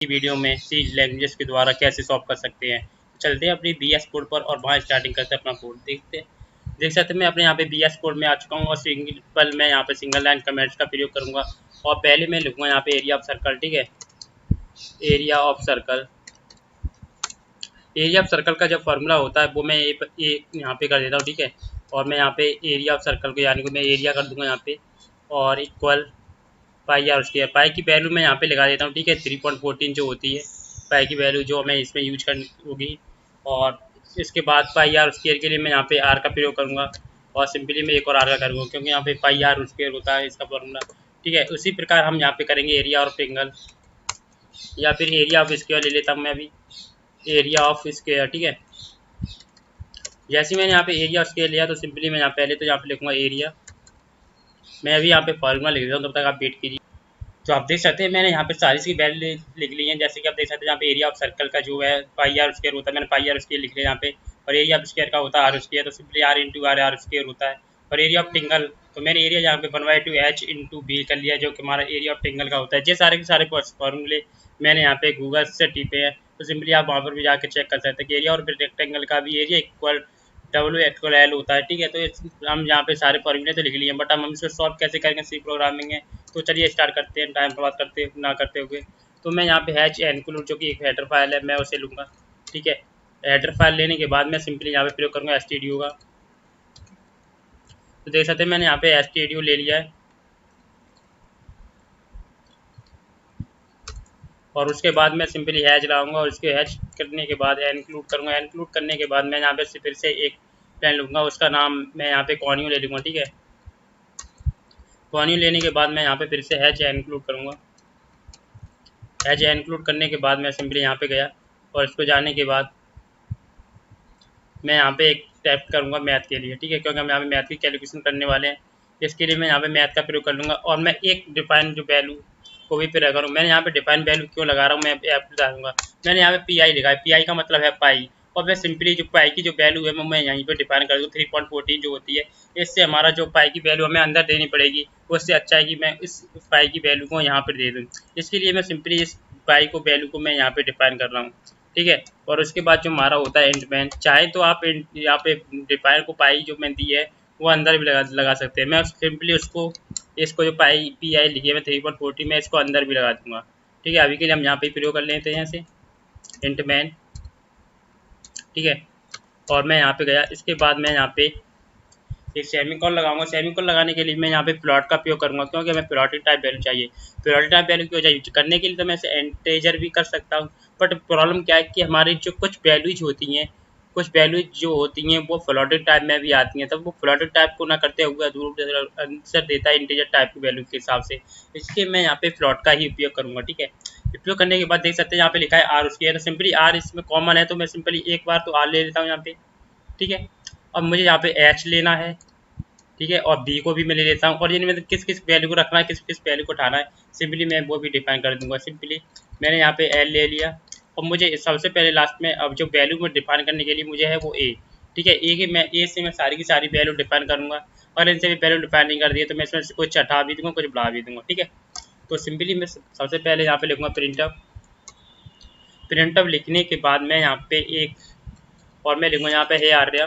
Video में सी languages के द्वारा कैसे सॉल्व कर सकते हैं। चलते हैं अपनी बी एस कोड पर और वहाँ स्टार्टिंग करते हैं अपना कोड देखते हैं। देख सकते हैं मैं अपने यहाँ पे बी एस कोड में आ चुका हूँ और सिंपल मैं यहाँ पे सिंगल लाइन कमेंट्स का प्रयोग करूँगा और पहले मैं लिखूँगा यहाँ पे एरिया ऑफ सर्कल। ठीक है, area of circle. Area of circle का जो फॉर्मूला होता है वो मैं यहाँ पे कर देता हूँ। ठीक है, और मैं यहाँ पे एरिया ऑफ सर्कल को यानी कि मैं एरिया कर दूंगा यहाँ पे और इक्वल पाई आर स्क्वायर। पाई की वैल्यू मैं यहाँ पे लगा देता हूँ। ठीक है, 3.14 जो होती है पाई की वैल्यू जो हमें इसमें यूज करनी होगी। और इसके बाद पाई आर स्क्वायर के लिए मैं यहाँ पे आर का प्रयोग करूँगा और सिंपली मैं एक और आर का करूँगा क्योंकि यहाँ पे पाई आर स्क्वायर होता है इसका फॉर्मूला। ठीक है, उसी प्रकार हम यहाँ पे करेंगे एरिया ऑफ ट्रायंगल या फिर एरिया ऑफ स्क्वायर ले लेता हूँ मैं अभी, एरिया ऑफ स्क्वायर। ठीक है, जैसे मैंने यहाँ पे एरिया ऑफ स्क्वायर लिया तो सिंपली मैं यहाँ पहले तो यहाँ पे लिखूँगा एरिया। मैं अभी यहाँ पे फॉर्मूला लिख देता हूँ, तब तक आप वेट कीजिए। तो आप देख सकते हैं मैंने यहाँ पे सारी सी वैल्यू लिख ली है। जैसे कि आप देख सकते हैं यहाँ पे एरिया ऑफ सर्कल का जो है पाई आर स्क्वायर होता है, मैंने पाई आर स्क्वायर लिख लिया यहाँ पे। और एरिया ऑफ स्क्वायर का होता है आर स्क्वायर, तो simply R into R R square होता है। और एरिया ऑफ ट्रायंगल तो मैंने एरिया यहाँ पे 1/2 h इंटू बी कर लिया जो कि हमारा एरिया ऑफ ट्रायंगल का होता है। ये सारे के सारे फॉर्मूले मैंने यहाँ पे गूगल से टीपे हैं, तो सिंपली आप वहाँ पर भी जाकर चेक कर सकते हैं कि एरिया और रेक्टेंगल का भी एरिया इक्वल W=L होता है। ठीक है, तो हम यहाँ पे सारे फॉर्मूले तो लिख लिए हैं, बट हम इसको सॉल्व कैसे करेंगे सी प्रोग्रामिंग है। तो चलिए स्टार्ट करते हैं टाइम बर्बाद करते ना करते हुए। तो मैं यहाँ पे हैच एनक्लूड जो कि एक हेडर फाइल है मैं उसे लूँगा। ठीक है, हेडर फाइल लेने के बाद मैं सिंपली यहाँ पे प्रयोग करूँगा stdio का। तो देख सकते हैं मैंने यहाँ पे stdio ले लिया है और उसके बाद मैं सिंपली हैच लाऊंगा और इसके हैच करने के बाद एनक्लूड करूँगा। एनक्लूड करने के बाद मैं यहाँ पे फिर से एक प्लान लूँगा, उसका नाम मैं यहाँ पे कॉन्यू ले लूँगा। ठीक है, कॉन्यू लेने के बाद मैं यहाँ पे फिर से हैच इंक्लूड करूँगा। हैच इंक्लूड करने के बाद मैं सिंपली यहाँ पे गया और इसको जाने के बाद मैं यहाँ पे एक टाइप करूँगा मैथ के लिए। ठीक है, क्योंकि हम यहाँ पे मैथ की कैलकुलेशन करने वाले हैं, इसके लिए मैं यहाँ पे मैथ का प्रयोग कर लूँगा। और मैं एक डिफाइन जो वैल्यू को भी प्रयोग करूँ, मैंने यहाँ पे डिफाइन वैल्यू क्यों लगा रहा हूँ मैं आपको बताऊँगा। मैंने यहाँ पे पी आई लिखा है, पी आई का मतलब है पाई, और मैं सिंपली जो पाई की जो वैल्यू है मैं यहीं पे डिफाइन कर दूँ 3.14 जो होती है। इससे हमारा जो पाई की वैल्यू हमें अंदर देनी पड़ेगी, उससे अच्छा है कि मैं इस पाई की वैल्यू को यहाँ पर दे दूँ। इसके लिए मैं सिंपली इस पाई को वैल्यू को मैं यहाँ पे डिफाइन कर रहा हूँ। ठीक है, और उसके बाद जो हमारा होता है एंड मैन, चाहे तो आप यहाँ पे डिफाइन को पाई जो मैं दी है वो अंदर भी लगा सकते हैं। मैं सिंपली उसको इसको जो पाई पी आई लिखी है मैं 3.40 में इसको अंदर भी लगा दूंगा। ठीक है, अभी के लिए हम यहाँ पे प्रयोग कर लेते हैं यहाँ से इंट मैन। ठीक है, और मैं यहाँ पे गया, इसके बाद मैं यहाँ पे एक सेमीकोलन लगाऊंगा। सेमीकोलन लगाने के लिए मैं यहाँ पे प्लॉट का उपयोग करूँगा क्योंकि हमें प्लॉटेड टाइप वैल्यू चाहिए। प्लॉटेड टाइप वैल्यू क्यों चाहिए करने के लिए तो मैं इसे इंटीजर भी कर सकता हूँ, बट प्रॉब्लम क्या है कि हमारी जो कुछ वैल्यूज होती हैं जो होती हैं वो फ्लोटेड टाइप में भी आती हैं, तब वो फ्लोटेड टाइप को ना करते हुए आंसर देता है इंटीजर टाइप की वैल्यू के हिसाब से, इसलिए मैं यहाँ पे फ्लॉट का ही उपयोग करूँगा। ठीक है, उपयोग करने के बाद देख सकते हैं यहाँ पे लिखा है आर स्क्वायर, तो सिंपली आर इसमें कॉमन है तो मैं सिंपली एक बार तो आर ले लेता हूँ यहाँ पे। ठीक है, अब मुझे यहाँ पे एच लेना है। ठीक है, और बी को भी मैं ले लेता हूँ और इनमें किस किस वैल्यू को रखना है किस किस वैल्यू को उठाना है सिंपली मैं वो भी डिफाइन कर दूंगा। सिंपली मैंने यहाँ पे एल ले लिया और मुझे सबसे पहले लास्ट में अब जो वैल्यू में डिफाइन करने के लिए मुझे है वो ए। ठीक है, ए से मैं सारी की सारी वैल्यू डिफाइन करूँगा और इनसे भी वैल्यू डिफाइन नहीं कर दिए तो मैं इसमें से कुछ हटा भी दूँगा कुछ बढ़ा भी दूँगा। ठीक है, तो सिंपली मैं सबसे पहले यहाँ पे लिखूँगा प्रिंटअप। प्रिंटअप लिखने के बाद मैं यहाँ पे एक और मैं लिखूँगा यहाँ पे हे आर्या।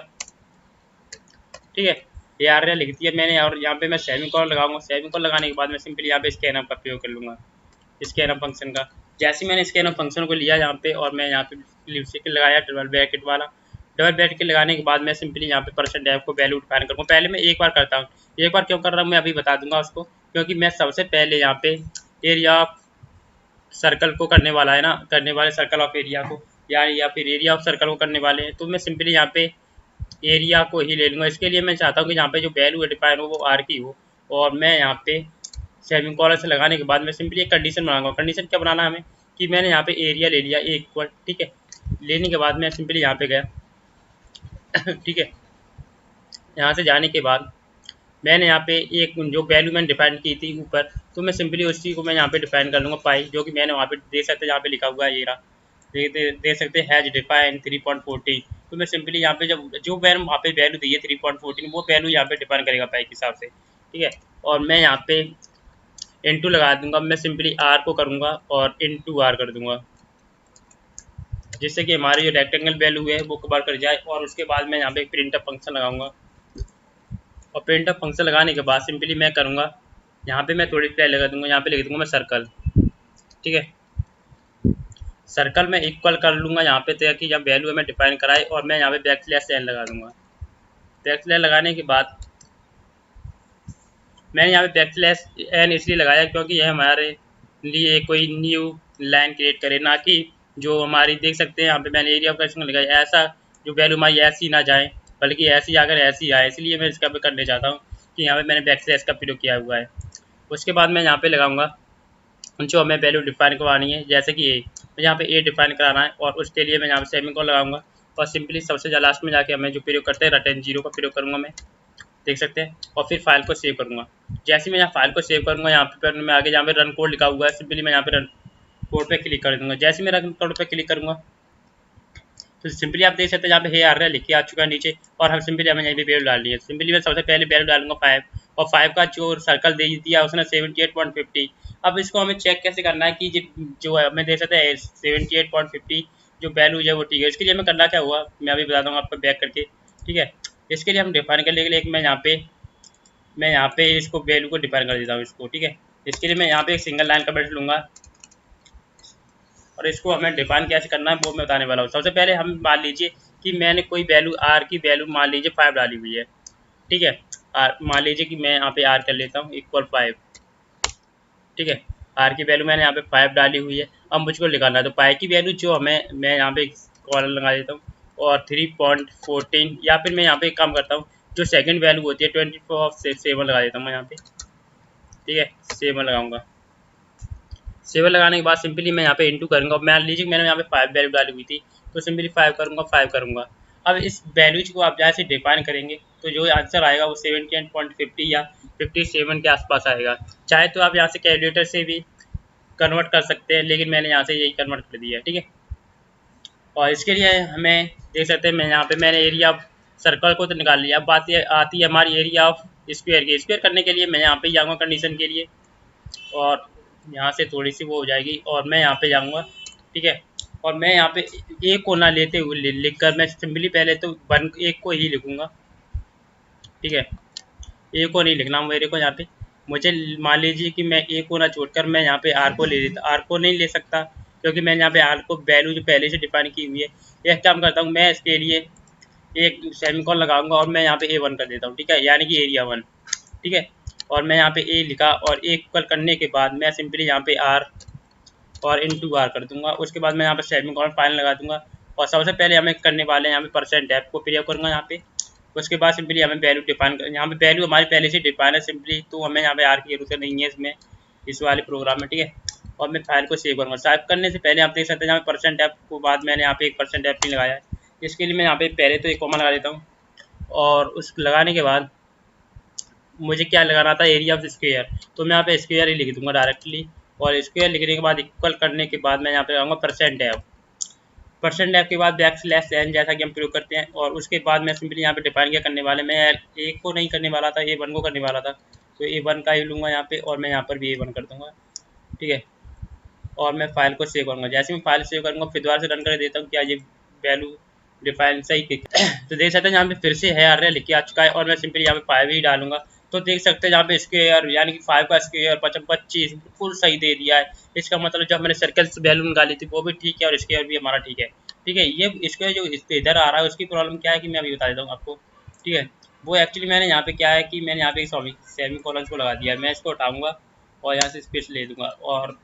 ठीक है, ये आर्या लिख दिया मैंने और यहाँ पे मैं सेमीकोलन लगाऊंगा। सेमीकोलन लगाने के बाद मैं सिंपली यहाँ पे स्कैनअप का प्रयोग कर लूँगा, स्कैनअप फंक्शन का। जैसे मैंने स्कैनअप फंक्शन को लिया यहाँ पे और मैं यहाँ पे लिपस्टिक लगाया डबल ब्रैकेट वाला। डबल ब्रैकेट लगाने के बाद मैं सिंपली यहाँ पे %f को वैल्यू डिफाइन करूँगा। पहले मैं एक बार करता हूँ, एक बार क्यों कर रहा हूँ मैं अभी बता दूंगा उसको, क्योंकि मैं सबसे पहले यहाँ पे एरिया ऑफ सर्कल को करने वाला है ना, करने वाले सर्कल ऑफ एरिया को या फिर एरिया ऑफ सर्कल को करने वाले हैं, तो मैं सिंपली यहाँ पे एरिया को ही ले लूँगा। इसके लिए मैं चाहता हूँ कि यहाँ पे जो वैल्यू है डिफाइन हो वो आर की हो और मैं यहाँ पे सेमीकोलन से लगाने के बाद मैं सिंपली एक कंडीशन बनाऊंगा। कंडीशन क्या बनाना है हमें कि मैंने यहाँ पे एरिया ले लिया ए इक्वल। ठीक है, लेने के बाद मैं सिंपली यहाँ पे गया। ठीक है, यहाँ से जाने के बाद मैंने यहाँ पे एक जो वैल्यू मैंने डिफाइन की थी ऊपर, तो मैं सिंपली उसी को मैं यहाँ पे डिफाइन कर लूँगा पाई, जो कि मैंने वहाँ पे देख सकते हैं यहाँ पे लिखा हुआ है ये रहा, देख सकते हैं हैज डिफाइन 3.14। तो मैं सिंपली यहाँ पे जब जो वैल्यू वहाँ पे वैल्यू दी है 3.14 वो वैल्यू यहाँ पे डिफाइन करेगा पाई के हिसाब से। ठीक है, और मैं यहाँ पे इनटू लगा दूंगा, मैं सिंपली आर को करूँगा और इनटू आर कर दूंगा, जिससे कि हमारी जो रेक्टेंगल वैल्यू है वो कवर कर जाए। और उसके बाद मैं यहाँ पे प्रिंटअप फंक्शन लगाऊंगा, और प्रिंटअप फंक्शन लगाने के बाद सिंपली मैं करूँगा, यहाँ पे मैं थोड़ी प्ले लगा दूंगा, यहाँ पे लिख दूंगा मैं सर्कल। ठीक है, सर्कल में इक्वल कर लूँगा यहाँ पे, ताकि जब वैल्यू है मैं डिफाइन कराए, और मैं यहाँ पे बैकस्लैश एन लगा दूंगा। बैकस्लैश लगाने के बाद मैंने यहाँ पे बैकस्लैश एन इसलिए लगाया क्योंकि यह हमारे लिए कोई न्यू लाइन क्रिएट करे, ना कि जो हमारी देख सकते हैं यहाँ पे मैंने एरिया ऑफ करेक्शन लगाया, ऐसा जो वैल्यू हमारी ऐसी ना जाए, बल्कि ऐसी आकर ऐसी आए, इसलिए मैं इसका पे करने चाहता हूँ कि यहाँ पे मैंने बैकस्लैश का प्रयोग किया हुआ है। उसके बाद मैं यहाँ पे लगाऊंगा जो हमें वैल्यू डिफाइन करवानी है, जैसे कि ए, तो यहाँ पे ए डिफाइन कराना है, और उसके लिए मैं यहाँ पे सेमीकोलन लगाऊंगा, और सिंपली सबसे लास्ट में जाके हमें जो प्रयोग करते हैं रिटर्न जीरो का प्रयोग करूँगा मैं, देख सकते हैं, और फिर फाइल को सेव करूँगा। जैसे मैं यहाँ फाइल को सेव करूँगा, यहाँ पर मैं आगे जहाँ पे रन कोड लिखा हुआ है, सिंपली मैं यहाँ पे रन कोड पे क्लिक कर दूँगा। जैसे मैं रन कोड पे क्लिक करूँगा तो सिंपली आप देख सकते हैं यहाँ पे हे आ रहा है, लिख के आ चुका है नीचे, और हम सिंपली हमें यहाँ पे वैल्यू डालनी है। सिंपली मैं सबसे पहले वैल्यू डालूंगा 5, और 5 का जो सर्कल दे दिया उसने 78.50। अब इसको हमें चेक कैसे करना है कि जो है हमें देख सकते हैं 78.50 जो वैल्यू है वो ठीक है। इसके लिए हमें करना क्या हुआ मैं अभी बताता हूँ आपको बैक करके। ठीक है, इसके लिए हम डिफाइन करने के लिए मैं यहाँ पे इसको वैल्यू को डिफाइन कर देता हूँ इसको। ठीक है, इसके लिए मैं यहाँ पे एक सिंगल लाइन कमेंट लूँगा, और इसको हमें डिफाइन कैसे करना है वो मैं बताने वाला हूँ। सबसे पहले हम मान लीजिए कि मैंने कोई वैल्यू आर की वैल्यू मान लीजिए 5 डाली हुई है। ठीक है, आर मान लीजिए कि मैं यहाँ पे आर कर लेता हूँ इक्वल 5। ठीक है, आर की वैल्यू मैंने यहाँ पे 5 डाली हुई है। अब मुझको लिखाना है, तो पाई की वैल्यू जो हमें मैं यहाँ पे कॉलम लगा देता हूँ, और 3.14, या फिर मैं यहाँ पे एक काम करता हूँ, जो सेकंड वैल्यू होती है 24/7 लगा देता हूँ मैं यहाँ पे। ठीक है, 7 लगाऊंगा। 7 लगाने के बाद सिंपली मैं यहाँ पे इंटू करूँगा। मान लीजिए मैंने यहाँ पे 5 वैल्यू डाली हुई थी, तो सिंपली 5 करूँगा। अब इस वैल्यूज को आप जहाँ से डिफाइन करेंगे तो जो आंसर आएगा वो 78.50 या 57 के आसपास आएगा। चाहे तो आप यहाँ से कैलकुलेटर से भी कन्वर्ट कर सकते हैं, लेकिन मैंने यहाँ से यही कन्वर्ट कर दिया है। ठीक है, और इसके लिए हमें देख सकते हैं मैं यहाँ पे मैंने एरिया ऑफ सर्कल को तो निकाल लिया। अब बात ये आती है हमारी एरिया ऑफ स्क्वायर की। स्क्वायर करने के लिए मैं यहाँ पे जाऊँगा कंडीशन के लिए, और यहाँ से थोड़ी सी वो हो जाएगी, और मैं यहाँ पे जाऊँगा। ठीक है, और मैं यहाँ पे एक को ना लेते हुए लिख कर मैं सिंपली पहले तो एक को ही लिखूँगा। ठीक है, ए को नहीं लिखना मेरे को यहाँ पे। मुझे मान लीजिए कि मैं ए को ना छोड़कर मैं यहाँ पे आर को ले लेता, आर को नहीं ले सकता क्योंकि मैंने यहाँ पे आर को वैल्यू जो पहले से डिफाइन की हुई है। एक काम करता हूँ, मैं इसके लिए एक सेमीकोलन लगाऊंगा, और मैं यहाँ पे A1 कर देता हूँ। ठीक है, यानी कि एरिया 1। ठीक है, और मैं यहाँ पे ए लिखा, और ए इक्वल करने के बाद मैं सिंपली यहाँ पे आर और इंटू आर कर दूंगा। उसके बाद मैं यहाँ पे सेमीकोलन फाइनल लगा दूंगा, और सबसे पहले हमें करने वाले हैं यहाँ पे परसेंट एफ को प्रयोग करूँगा यहाँ पे। उसके बाद सिंपली हमें वैल्यू डिफाइन कर, यहाँ पे वैल्यू हमारी पहले से डिफाइन है सिंपली, तो हमें यहाँ पे आर की जरूरत नहीं है इसमें, इस वाले प्रोग्राम में। ठीक है, और मैं फाइल को सेव करूँगा। सेव करने से पहले आप देख सकते हैं यहाँ पे परसेंट एफ को बाद मैंने यहाँ पे एक परसेंट एफ नहीं लगाया है। इसके लिए मैं यहाँ पे पहले तो एक कॉमा लगा देता हूँ, और उस लगाने के बाद मुझे क्या लगाना था, एरिया ऑफ स्क्वायर, तो मैं यहाँ पे स्क्वायर ही लिख दूंगा डायरेक्टली। और स्क्वायर लिखने के बाद इक्वल करने के बाद मैं यहाँ पे लगाऊंगा परसेंट एफ। परसेंट एफ के बाद बैकस्लैश एन जैसा कि हम प्रयोग करते हैं, और उसके बाद मैं सिंपली यहाँ पे डिफाइन क्या करने वाले, मैं ए को नहीं करने वाला था, A1 को करने वाला था, तो A1 का ही लूँगा यहाँ पे, और मैं यहाँ पर भी A1 कर दूँगा। ठीक है, और मैं फाइल को सेव करूँगा। जैसे मैं फाइल सेव करूँगा फिर दोबारा से रन कर देता हूँ, क्या ये वैल्यू डिफाइन सही तो देख सकते हैं यहाँ पे फिर से है आर लिख के आ चुका है, और मैं सिंपली यहाँ पे 5 ही डालूंगा। तो देख सकते हैं यहाँ पे स्क्वायर यानी कि 5 का स्क्वायर 25 बिल्कुल सही दे दिया है। इसका मतलब जो मैंने सर्कल से वैल्यू निकाली थी वो भी ठीक है, और स्क्वायर भी हमारा ठीक है। ठीक है, ये स्क्वायर जो इधर आ रहा है उसकी प्रॉब्लम क्या है कि मैं अभी बता देता हूँ आपको। ठीक है, वो एक्चुअली मैंने यहाँ पे क्या है कि मैंने यहाँ पे सेमीकोलन को लगा दिया है। मैं इसको उठाऊंगा और यहाँ से स्पेस ले दूंगा, और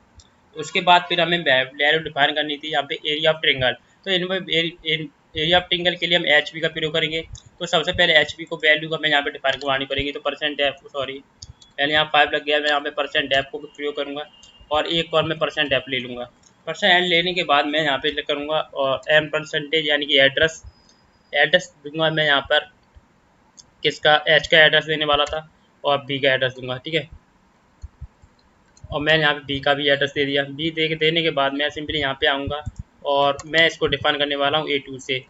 उसके बाद फिर हमें वैल्यू डिफाइन करनी थी यहाँ पे एरिया ऑफ ट्रेंगल। तो इनमें एरिया ऑफ ट्रेंगल के लिए हम एच का प्रयोग करेंगे। तो सबसे पहले एच को वैल्यू हमें यहाँ पे डिफाइन करवानी पड़ेगी। तो परसेंट एफ सॉरी पहले यहाँ 5 लग गया, मैं यहाँ पे परसेंट एफ को प्रयोग करूँगा, और एक और मैं परसेंट एफ ले लूँगा। परसेंट एन लेने के बाद मैं यहाँ पे करूँगा और एम परसेंटेज यानी कि एड्रेस दूंगा मैं यहाँ पर किसका, एच का एड्रेस देने वाला था, और बी का एड्रेस दूंगा। ठीक है, और मैंने यहाँ पे बी का भी एड्रेस दे दिया। बी देने के बाद मैं सिंपली यहाँ पे आऊँगा, और मैं इसको डिफाइन करने वाला हूँ A2 से,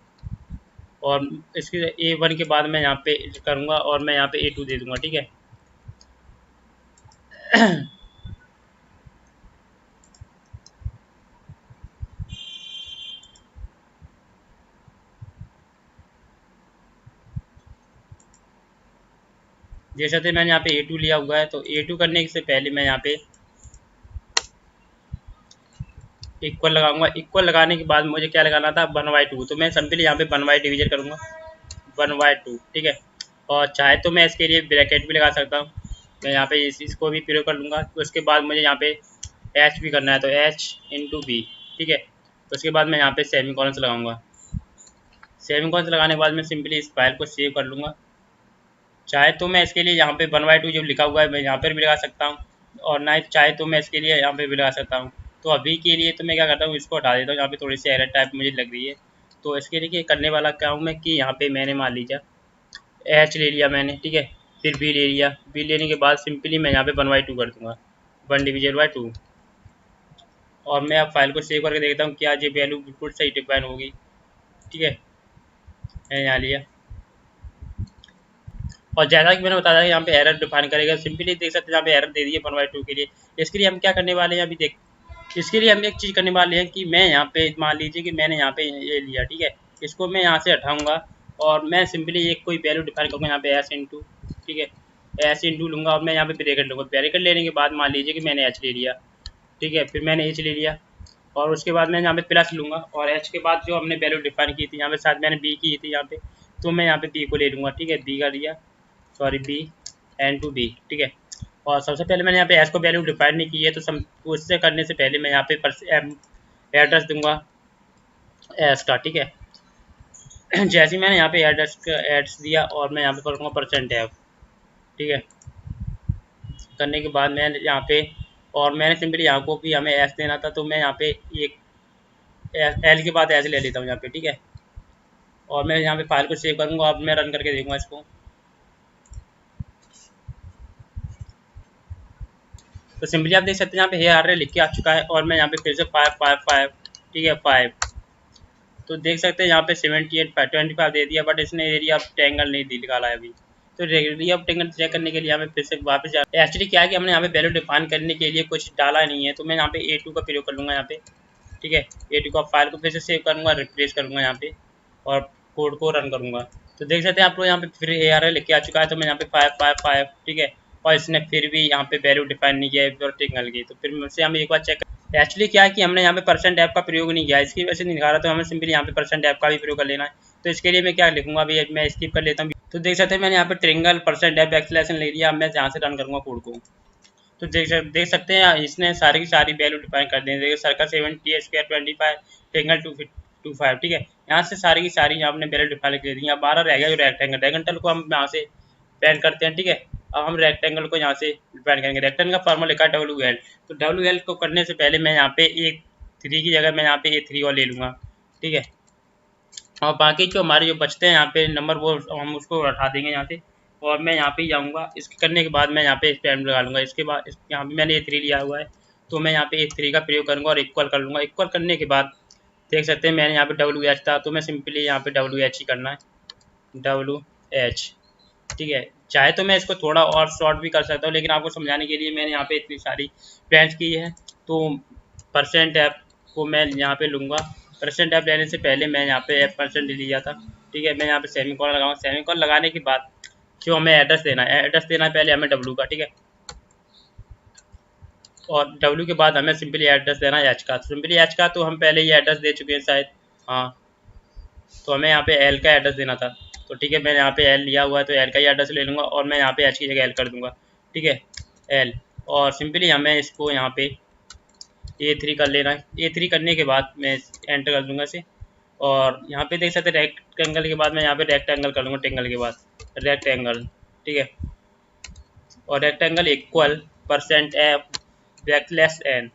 और इसके A1 के बाद मैं यहाँ पे करूँगा, और मैं यहाँ पे A2 दे दूँगा। ठीक है, जैसे थे मैंने यहाँ पे A2 लिया हुआ है, तो A2 करने से पहले मैं यहाँ पे इक्वल लगाऊंगा। इक्वल लगाने के बाद मुझे क्या लगाना था, 1/2, तो मैं सिंपली यहाँ पे 1/2 डिवीजन करूँगा, 1/2, ठीक है। और चाहे तो मैं इसके लिए ब्रैकेट भी लगा सकता हूँ, मैं यहाँ पे इसको भी प्रयोग कर लूँगा। तो उसके बाद मुझे यहाँ पे एच भी करना है, तो H/B, ठीक है। तो उसके बाद मैं यहाँ पे सेमीकोलन से लगाऊंगा। सेमीकोलन से लगाने के बाद मैं सिंपली इस फाइल को सेव कर लूँगा। चाहे तो मैं इसके लिए यहाँ पे 1/2 जो लिखा हुआ है मैं यहाँ पर भी लगा सकता हूँ, और ना चाहे तो मैं इसके लिए यहाँ पे भी लगा सकता हूँ। तो अभी के लिए तो मैं क्या करता हूँ, इसको हटा देता हूँ, यहाँ पे थोड़ी सी एरर टाइप मुझे लग रही है। तो इसके लिए करने वाला क्या हूँ मैं कि यहाँ पे मैंने मान लीजिए H ले लिया मैंने, ठीक है। फिर B ले लिया, B लेने के बाद सिंपली मैं यहाँ पे 1/2 कर दूँगा, 1/2। और मैं अब फाइल को सेव करके देखता हूँ क्या ये वैल्यू बिल्कुल सही डिफाइन होगी, ठीक है। मैंने यहाँ लिया, और जैसा कि मैंने बताया यहाँ पे एरर डिफाइन करेगा, सिंपली देख सकते हैं यहाँ पे एरर दे दी है 1/2 के लिए। इसके लिए हम क्या करने वाले हैं अभी देख, इसके लिए हम एक चीज़ करने वाले हैं कि मैं यहाँ पे मान लीजिए कि मैंने यहाँ पे ये लिया, ठीक है। इसको मैं यहाँ से हटाऊँगा और मैं सिंपली एक कोई वैल्यू डिफाइन करूँगा यहाँ पे S/, ठीक है, S/, लूँगा और मैं यहाँ पे ब्रैकेट लूँगा। ब्रैकेट लेने के बाद मान लीजिए कि मैंने H ले लिया, ठीक है, फिर मैंने H ले लिया, और उसके बाद मैं यहाँ पे प्लस लूँगा, और H के बाद जो हमने वैल्यू डिफाइन की थी यहाँ पे शायद मैंने B की थी यहाँ पे, तो मैं यहाँ पे B को ले लूँगा, ठीक है। B का लिया, सॉरी B/B, ठीक है। और सबसे पहले मैंने यहाँ पे एस को वैल्यू डिफाइन नहीं की है, तो उससे करने से पहले मैं यहाँ पे एड्रेस दूंगा एस का, ठीक है। जैसे ही मैंने यहाँ पे एड्रेस दिया और मैं यहाँ पे करूँगा %f, ठीक है। करने के बाद मैं यहाँ पे, और मैंने सिंपली यहाँ को भी हमें एस देना था, तो मैं यहाँ पे एक एल के बाद एस ले लेता हूँ यहाँ पे, ठीक है। और मैं यहाँ पे फाइल को सेव करूँगा, अब मैं रन करके देखूँगा इसको। तो सिंपली आप देख सकते हैं यहाँ पे हे आर लिख के आ चुका है, और मैं यहाँ पे फिर से 555, ठीक है, 5, तो देख सकते हैं यहाँ पे 78/25 दे दिया, बट इसने एरिया ऑफ ट्रायंगल नहीं निकाला है अभी। तो एरिया ऑफ ट्रायंगल चेक करने के लिए हमें फिर से वापस जा, एक्चुअली क्या है कि हमने यहाँ पे वैल्यू डिफाइन करने के लिए कुछ डाला नहीं है, तो मैं यहाँ पे A2 का प्रयोग कर लूँगा यहाँ पे, ठीक है। A2 का फाइल को फिर से सेव करूँगा, रिप्लेस करूँगा यहाँ पे, और कोड को रन करूँगा। तो देख सकते हैं आप लोग यहाँ पे फिर ARL लिख के आ चुका है, तो मैं यहाँ पे 555, ठीक है, और इसने फिर भी यहाँ पे वैल्यू डिफाइन नहीं किया है ट्रायंगल की। तो फिर मुझसे हमें एक बार चेक, एक्चुअली क्या है कि हमने यहाँ पे %f का प्रयोग नहीं किया, इसकी वजह से नहीं दिखा रहा, तो हमें सिंपली यहाँ पे %f का भी प्रयोग कर लेना है। तो इसके लिए मैं क्या लिखूंगा अभी, मैं स्किप कर लेता हूँ। तो देख सकते हैं मैंने यहाँ पे ट्रायंगल %f एक्सलेशन ले लिया। अब मैं यहाँ से रन करूँगा कोड को, तो देख सकते हैं इसने सारी की सारी वैल्यू डिफाइन कर दी। देखिए सर्कल 70 स्क्वायर 25 ट्रायंगल 225, ठीक है। यहाँ से सारी की सारी यहाँ अपने वैल्यू डिफाइन कर दी। अब 12 रह गया जो रेक्टेंगल, रेक्टेंगल को हम यहाँ से पैन करते हैं, ठीक है। अब हम रेक्टेंगल को यहाँ से डिफाइन करेंगे। रेक्टेंगल का फॉर्मूला लिखा है WL, तो WL को करने से पहले मैं यहाँ पे A3 की जगह मैं यहाँ पे A3 और ले लूँगा, ठीक है। और बाकी जो हमारे जो बचते हैं यहाँ पे नंबर, वो हम उसको हटा देंगे यहाँ से, और मैं यहाँ पे जाऊँगा। इसके करने के बाद मैं यहाँ पे स्टैंड लगा लूँगा। इसके बाद यहाँ पे मैंने A3 लिया हुआ है, तो मैं यहाँ पे A3 का प्रयोग करूँगा और इक्वल कर लूँगा। इक्वल करने के बाद देख सकते हैं मैंने यहाँ पे WH था, तो मैं सिंपली यहाँ पे WH ही करना है, WH, ठीक है। चाहे तो मैं इसको थोड़ा और शॉर्ट भी कर सकता हूँ, लेकिन आपको समझाने के लिए मैंने यहाँ पे इतनी सारी ब्रांच की है। तो %f को मैं यहाँ पे लूँगा। %f लेने से पहले मैं यहाँ पे f% लिया था, ठीक है। मैं यहाँ पे सेमीकोलन लगाऊंगा। सेमीकोलन लगाने के बाद जो हमें एड्रेस देना है, एड्रेस देना है पहले हमें W का, ठीक है। और W के बाद हमें सिंपली एड्रेस देना है H का। सिंपली H का तो हम पहले ही एड्रेस दे चुके हैं शायद, हाँ। तो हमें यहाँ पे L का एड्रेस देना था, तो ठीक है, मैंने यहाँ पे L लिया हुआ है, तो L का ही एड्रेस ले लूँगा, और मैं यहाँ पे H की जगह L कर दूँगा, ठीक है, L। और सिंपली हमें इसको यहाँ पे A3 कर लेना है। A3 करने के बाद मैं एंटर कर दूँगा इसे, और यहाँ पे देख सकते हैं रेक्टेंगल के बाद मैं यहाँ पे रेक्टेंगल कर लूँगा, टेंगल के बाद रेक्टेंगल, ठीक है। और रेक्टेंगल इक्वल %f\n,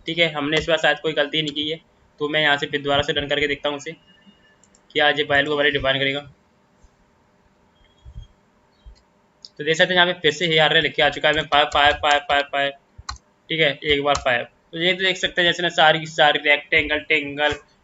ठीक है। हमने इस बार शायद कोई गलती नहीं की है, तो मैं यहाँ से फिर दोबारा से रन करके देखता हूँ उसे, क्या आज ये फाइल को हमारे डिफाइन करेगा। तो देख सकते हैं यहाँ पे फिर से ARL लिख के आ चुका है, मैं 55555, ठीक है, एक बार 5। तो ये तो देख सकते हैं जैसे ना सारी रेक्टेंगल टेंगल